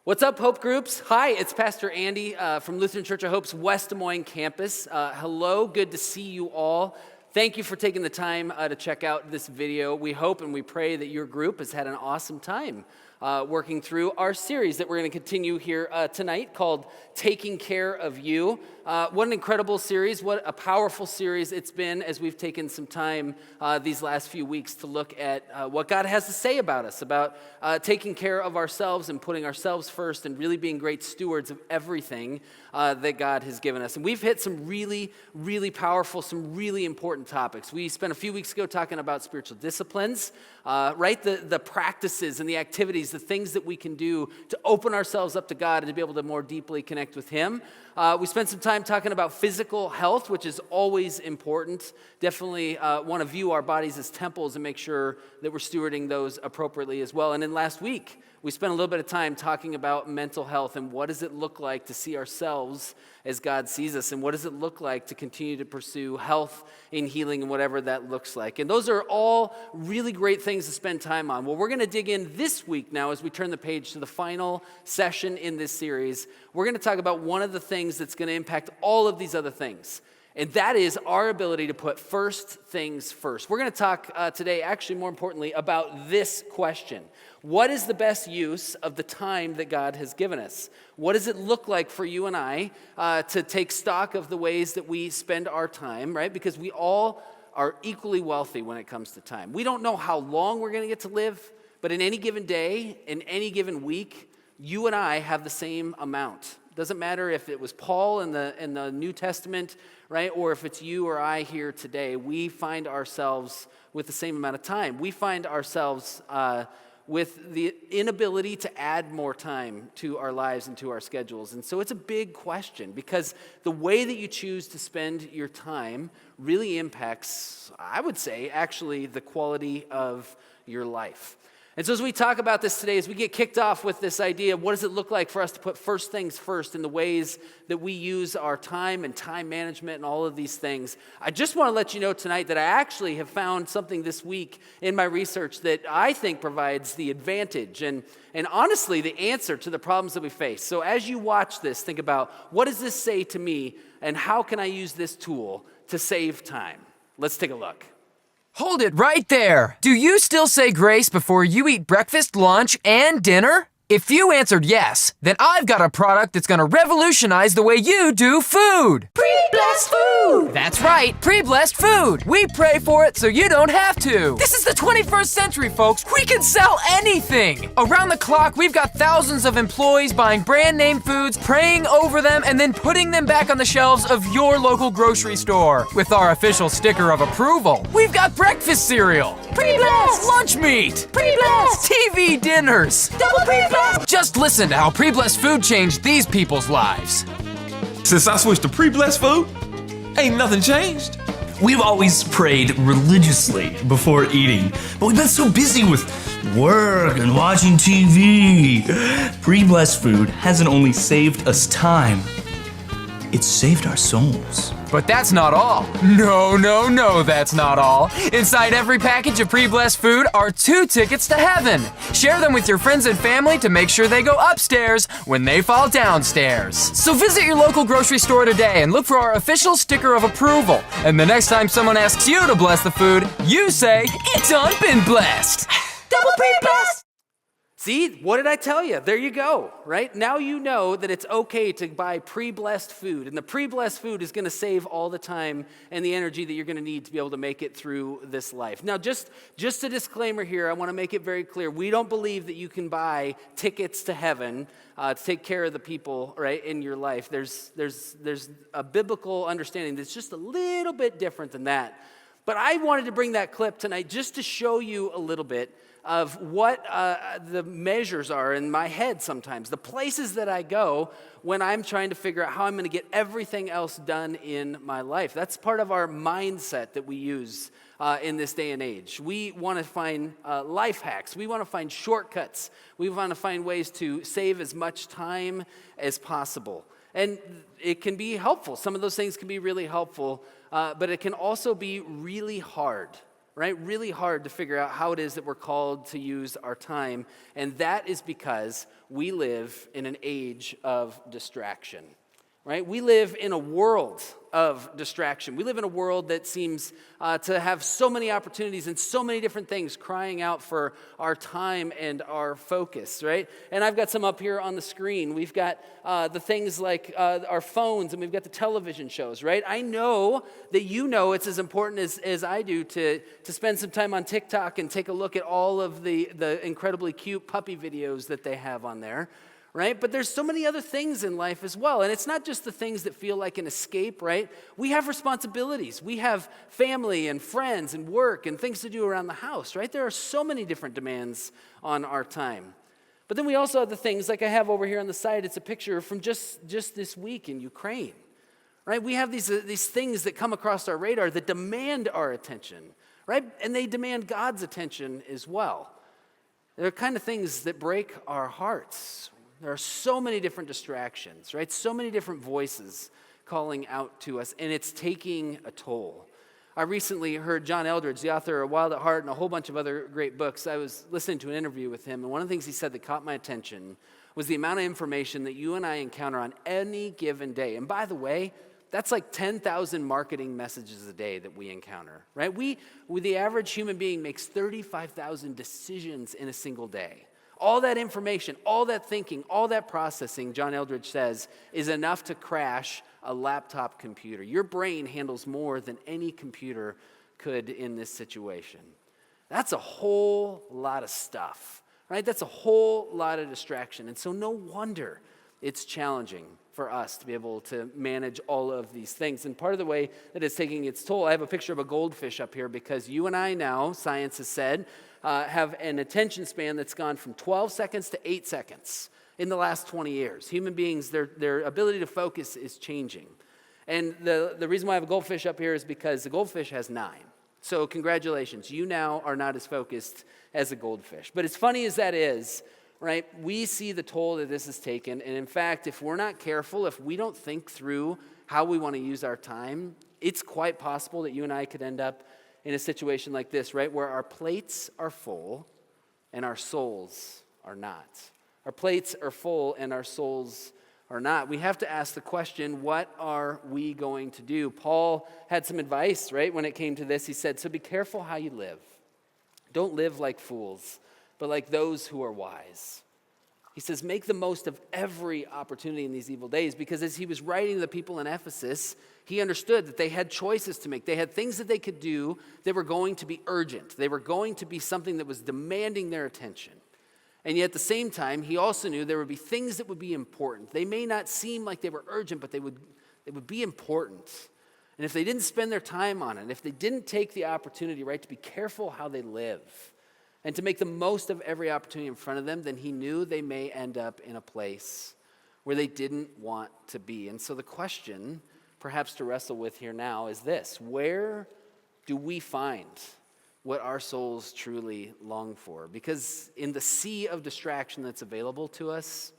What's up, Hope Groups? Hi, it's Pastor Andy from Lutheran Church of Hope's West Des Moines campus. Hello, good to see you all. Thank you for taking the time to check out this video. We hope and we pray that your group has had an awesome time working through our series that we're going to continue here tonight called Taking Care of You. What an incredible series, what a powerful series it's been as we've taken some time these last few weeks to look at what God has to say about us, about taking care of ourselves and putting ourselves first and really being great stewards of everything that God has given us. And we've hit some really, really powerful, some really important topics. We spent a few weeks ago talking about spiritual disciplines, right? The practices and the activities, the things that we can do to open ourselves up to God and to be able to more deeply connect with Him. We spent some time talking about physical health, which is always important. Definitely want to view our bodies as temples and make sure that we're stewarding those appropriately as well. And then last week, we spent a little bit of time talking about mental health and what does it look like to see ourselves as God sees us, and what does it look like to continue to pursue health and healing and whatever that looks like. And those are all really great things to spend time on. Well, we're going to dig in this week now as we turn the page to the final session in this series. We're going to talk about one of the things that's going to impact all of these other things. And that is our ability to put first things first. We're going to talk today, actually more importantly, about this question. What is the best use of the time that God has given us? What does it look like for you and I to take stock of the ways that we spend our time, right? Because we all are equally wealthy when it comes to time. We don't know how long we're going to get to live, but in any given day, in any given week, you and I have the same amount. Doesn't matter if it was Paul in the New Testament, right, or if it's you or I here today. We find ourselves with the same amount of time. We find ourselves with the inability to add more time to our lives and to our schedules. And so it's a big question because the way that you choose to spend your time really impacts, I would say, actually the quality of your life. And so as we talk about this today, as we get kicked off with this idea of what does it look like for us to put first things first in the ways that we use our time and time management and all of these things, I just want to let you know tonight that I actually have found something this week in my research that I think provides the advantage and honestly the answer to the problems that we face. So as you watch this, think about what does this say to me and how can I use this tool to save time? Let's take a look. Hold it right there! Do you still say grace before you eat breakfast, lunch, and dinner? If you answered yes, then I've got a product that's gonna revolutionize the way you do food! Pre-blessed food! That's right, pre-blessed food! We pray for it so you don't have to! This is the 21st century, folks! We can sell anything! Around the clock, we've got thousands of employees buying brand name foods, praying over them, and then putting them back on the shelves of your local grocery store. With our official sticker of approval, we've got breakfast cereal, pre-blessed! Lunch meat, pre-blessed! TV dinners, double pre-blessed! Just listen to how pre-blessed food changed these people's lives. Since I switched to pre-blessed food, ain't nothing changed. We've always prayed religiously before eating, but we've been so busy with work and watching TV. Pre-blessed food hasn't only saved us time, it's saved our souls. But that's not all. No, that's not all. Inside every package of pre-blessed food are 2 tickets to heaven. Share them with your friends and family to make sure they go upstairs when they fall downstairs. So visit your local grocery store today and look for our official sticker of approval. And the next time someone asks you to bless the food, you say, "It's done been blessed." Double pre-blessed! See, what did I tell you? There you go, right? Now you know that it's okay to buy pre-blessed food, and the pre-blessed food is going to save all the time and the energy that you're going to need to be able to make it through this life. Now, just a disclaimer here, I want to make it very clear. We don't believe that you can buy tickets to heaven to take care of the people, right, in your life. There's a biblical understanding that's just a little bit different than that. But I wanted to bring that clip tonight just to show you a little bit of what the measures are in my head sometimes, the places that I go when I'm trying to figure out how I'm going to get everything else done in my life. That's part of our mindset that we use in this day and age. We want to find life hacks. We want to find shortcuts. We want to find ways to save as much time as possible. And it can be helpful. Some of those things can be really helpful, but it can also be really hard. right? Really hard to figure out how it is that we're called to use our time. And that is because we live in an age of distraction, right? We live in a world of distraction. We live in a world that seems to have so many opportunities and so many different things crying out for our time and our focus, right? And I've got some up here on the screen. We've got the things like our phones, and we've got the television shows, right? I know that you know it's as important as I do to spend some time on TikTok and take a look at all of the incredibly cute puppy videos that they have on there. Right? But there's so many other things in life as well. And it's not just the things that feel like an escape, right? We have responsibilities. We have family and friends and work and things to do around the house, right? There are so many different demands on our time. But then we also have the things like I have over here on the side. It's a picture from just this week in Ukraine, right? We have these things that come across our radar that demand our attention, right? And they demand God's attention as well. They're kind of things that break our hearts. There are so many different distractions, right? So many different voices calling out to us, and it's taking a toll. I recently heard John Eldredge, the author of Wild at Heart and a whole bunch of other great books. I was listening to an interview with him, and one of the things he said that caught my attention was the amount of information that you and I encounter on any given day. And by the way, that's like 10,000 marketing messages a day that we encounter, right? The average human being makes 35,000 decisions in a single day. All that information, all that thinking, all that processing, John Eldredge says, is enough to crash a laptop computer. Your brain handles more than any computer could in this situation. That's a whole lot of stuff, right? That's a whole lot of distraction. And so no wonder it's challenging for us to be able to manage all of these things. And part of the way that it's taking its toll, I have a picture of a goldfish up here because you and I now, science has said, have an attention span that's gone from 12 seconds to 8 seconds in the last 20 years. Human beings, their ability to focus is changing. And the reason why I have a goldfish up here is because the goldfish has 9. So congratulations, you now are not as focused as a goldfish. But as funny as that is, right, we see the toll that this has taken. And in fact, if we're not careful, if we don't think through how we want to use our time, it's quite possible that you and I could end up in a situation like this, right, where our plates are full and our souls are not. Our plates are full and our souls are not. We have to ask the question, what are we going to do? Paul had some advice, right, when it came to this. He said, so be careful how you live. Don't live like fools, but like those who are wise. He says, make the most of every opportunity in these evil days, because as he was writing to the people in Ephesus, he understood that they had choices to make. They had things that they could do that were going to be urgent. They were going to be something that was demanding their attention. And yet at the same time, he also knew there would be things that would be important. They may not seem like they were urgent, but they would be important. And if they didn't spend their time on it, if they didn't take the opportunity, right, to be careful how they live, and to make the most of every opportunity in front of them, then he knew they may end up in a place where they didn't want to be. And so the question, perhaps to wrestle with here now, is this: where do we find what our souls truly long for? Because in the sea of distraction that's available to us,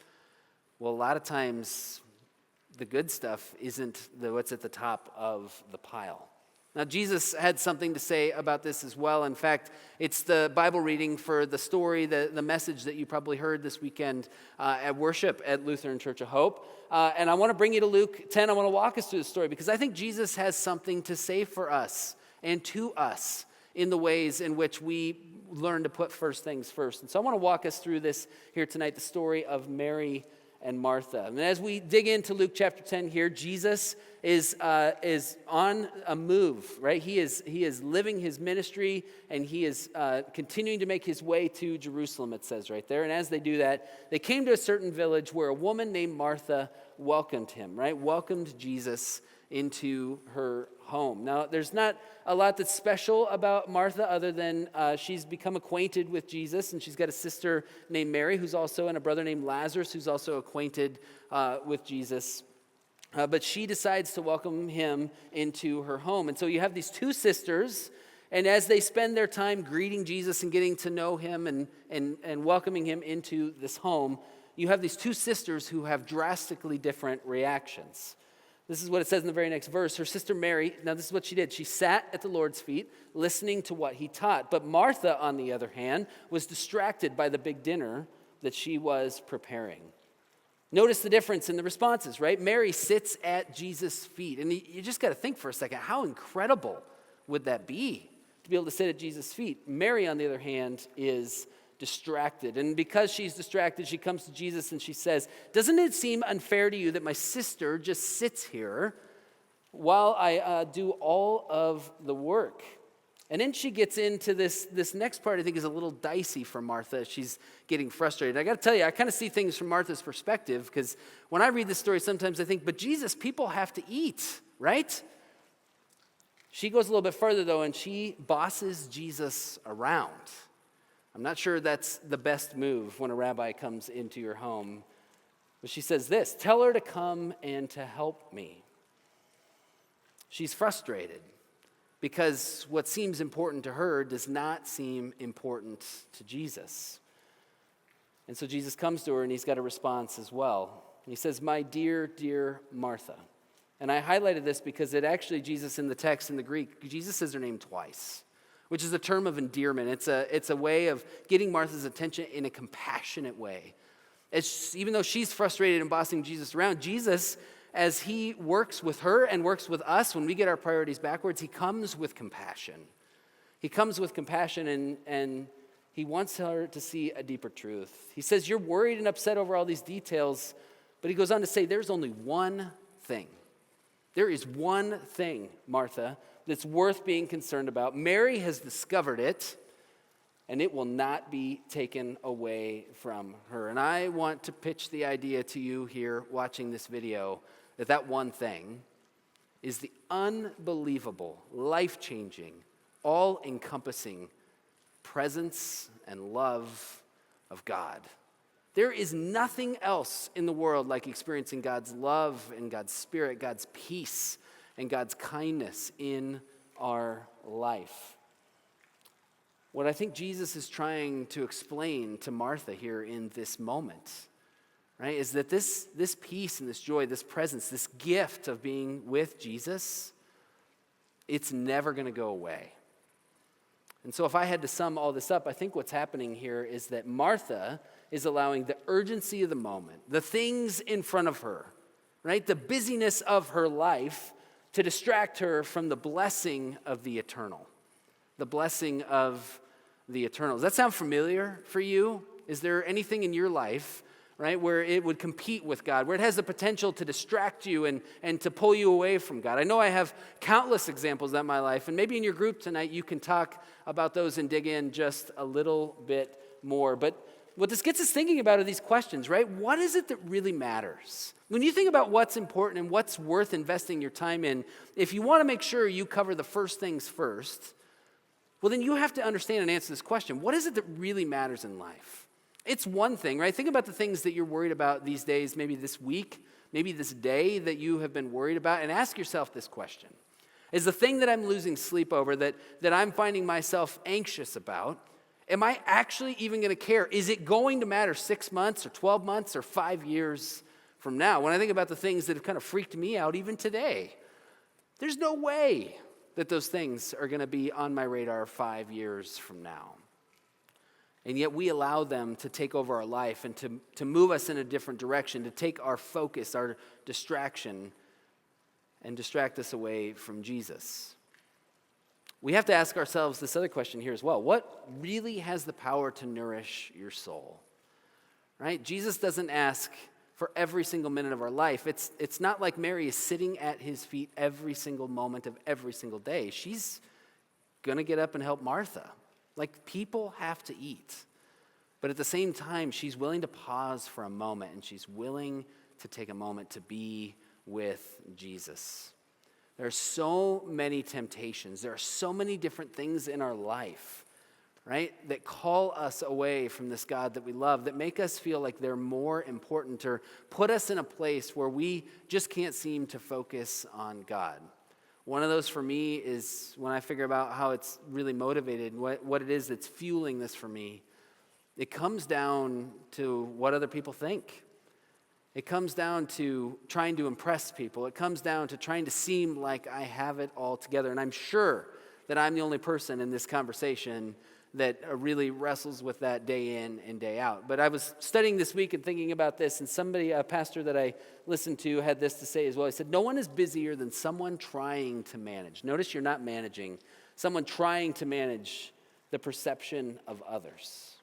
well, a lot of times the good stuff isn't what's at the top of the pile. Now, Jesus had something to say about this as well. In fact, it's the Bible reading for the story, the message that you probably heard this weekend at worship at Lutheran Church of Hope. And I want to bring you to Luke 10. I want to walk us through the story because I think Jesus has something to say for us and to us in the ways in which we learn to put first things first. And so I want to walk us through this here tonight, the story of Mary and Martha. And as we dig into Luke chapter 10 here, Jesus is on a move, right? He is living his ministry, and he is continuing to make his way to Jerusalem, it says right there. And as they do that, they came to a certain village where a woman named Martha welcomed him, right? Welcomed Jesus into her home. Now, there's not a lot that's special about Martha other than she's become acquainted with Jesus, and she's got a sister named Mary who's also, and a brother named Lazarus who's also acquainted with Jesus. But she decides to welcome him into her home. And so you have these two sisters, and as they spend their time greeting Jesus and getting to know him and welcoming him into this home, you have these two sisters who have drastically different reactions. This is what it says in the very next verse. Her sister Mary, now this is what she did. She sat at the Lord's feet, listening to what he taught. But Martha, on the other hand, was distracted by the big dinner that she was preparing. Notice the difference in the responses, right? Mary sits at Jesus' feet. And you just got to think for a second, how incredible would that be to be able to sit at Jesus' feet? Mary, on the other hand, is distracted. And because she's distracted, she comes to Jesus and she says, "Doesn't it seem unfair to you that my sister just sits here while I do all of the work?" And then she gets into this next part I think is a little dicey for Martha. She's getting frustrated. I got to tell you, I kind of see things from Martha's perspective because when I read this story, sometimes I think, but Jesus, people have to eat, right? She goes a little bit further though, and she bosses Jesus around. I'm not sure that's the best move when a rabbi comes into your home. But she says this, "Tell her to come and to help me." She's frustrated because what seems important to her does not seem important to Jesus. And so Jesus comes to her and he's got a response as well. He says, "My dear, dear Martha." And I highlighted this because Jesus in the text in the Greek, Jesus says her name twice, which is a term of endearment. It's a way of getting Martha's attention in a compassionate way. Even though she's frustrated and bossing Jesus around, Jesus, as he works with her and works with us, when we get our priorities backwards, he comes with compassion. He comes with compassion and he wants her to see a deeper truth. He says, "You're worried and upset over all these details," but he goes on to say, "There's only one thing. There is one thing, Martha, that's worth being concerned about. Mary has discovered it, and it will not be taken away from her." And I want to pitch the idea to you here watching this video that one thing is the unbelievable, life-changing, all-encompassing presence and love of God. There is nothing else in the world like experiencing God's love and God's Spirit, God's peace, and God's kindness in our life. What I think Jesus is trying to explain to Martha here in this moment, right, is that this peace and this joy, this presence, this gift of being with Jesus, it's never going to go away. And so if I had to sum all this up, I think what's happening here is that Martha is allowing the urgency of the moment, the things in front of her, right, the busyness of her life to distract her from the blessing of the eternal. The blessing of the eternal. Does that sound familiar for you? Is there anything in your life, right, where it would compete with God, where it has the potential to distract you and to pull you away from God? I know I have countless examples in my life, and maybe in your group tonight you can talk about those and dig in just a little bit more. But what this gets us thinking about are these questions, right? What is it that really matters? When you think about what's important and what's worth investing your time in, if you want to make sure you cover the first things first, well, then you have to understand and answer this question. What is it that really matters in life? It's one thing, right? Think about the things that you're worried about these days, maybe this week, maybe this day that you have been worried about, and ask yourself this question. Is the thing that I'm losing sleep over, that I'm finding myself anxious about, am I actually even going to care? Is it going to matter 6 months or 12 months or 5 years from now? When I think about the things that have kind of freaked me out even today, there's no way that those things are going to be on my radar 5 years from now. And yet we allow them to take over our life and to move us in a different direction, to take our focus, our distraction, and distract us away from Jesus. We have to ask ourselves this other question here as well. What really has the power to nourish your soul? Right? Jesus doesn't ask for every single minute of our life. It's not like Mary is sitting at his feet every single moment of every single day. She's going to get up and help Martha. Like, people have to eat. But at the same time, she's willing to pause for a moment, and she's willing to take a moment to be with Jesus. There are so many temptations. There are so many different things in our life, right, that call us away from this God that we love, that make us feel like they're more important or put us in a place where we just can't seem to focus on God. One of those for me is when I figure out how it's really motivated, what it is that's fueling this for me. It comes down to what other people think. It comes down to trying to impress people. It comes down to trying to seem like I have it all together. And I'm sure that I'm the only person in this conversation that really wrestles with that day in and day out. But I was studying this week and thinking about this, and somebody, a pastor that I listened to, had this to say as well. He said, no one is busier than someone trying to manage. Notice you're not managing. Someone trying to manage the perception of others.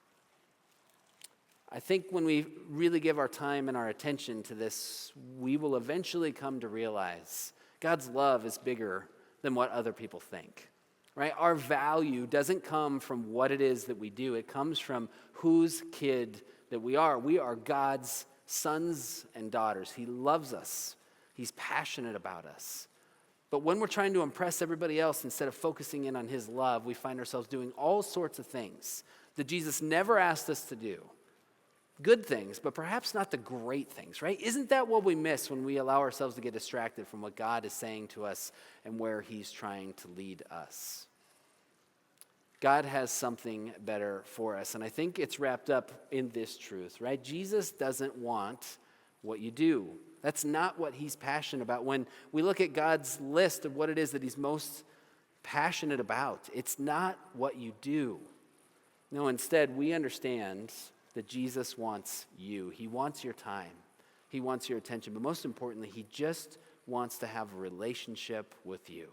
I think when we really give our time and our attention to this, we will eventually come to realize God's love is bigger than what other people think. Right? Our value doesn't come from what it is that we do. It comes from whose kid that we are. We are God's sons and daughters. He loves us. He's passionate about us. But when we're trying to impress everybody else instead of focusing in on his love, we find ourselves doing all sorts of things that Jesus never asked us to do. Good things, but perhaps not the great things, right? Isn't that what we miss when we allow ourselves to get distracted from what God is saying to us and where he's trying to lead us? God has something better for us, and I think it's wrapped up in this truth, right? Jesus doesn't want what you do. That's not what he's passionate about. When we look at God's list of what it is that he's most passionate about, it's not what you do. No, instead, we understand that Jesus wants you. He wants your time. He wants your attention. But most importantly, he just wants to have a relationship with you.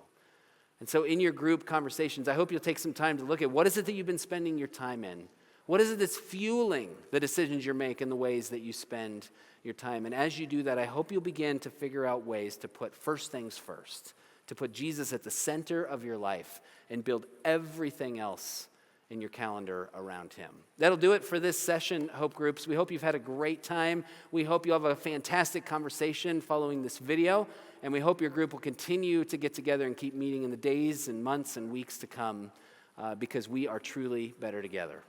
And so in your group conversations, I hope you'll take some time to look at what is it that you've been spending your time in? What is it that's fueling the decisions you make and the ways that you spend your time? And as you do that, I hope you'll begin to figure out ways to put first things first, to put Jesus at the center of your life and build everything else in your calendar around him. That'll do it for this session, Hope Groups. We hope you've had a great time. We hope you'll have a fantastic conversation following this video, and we hope your group will continue to get together and keep meeting in the days and months and weeks to come because we are truly better together.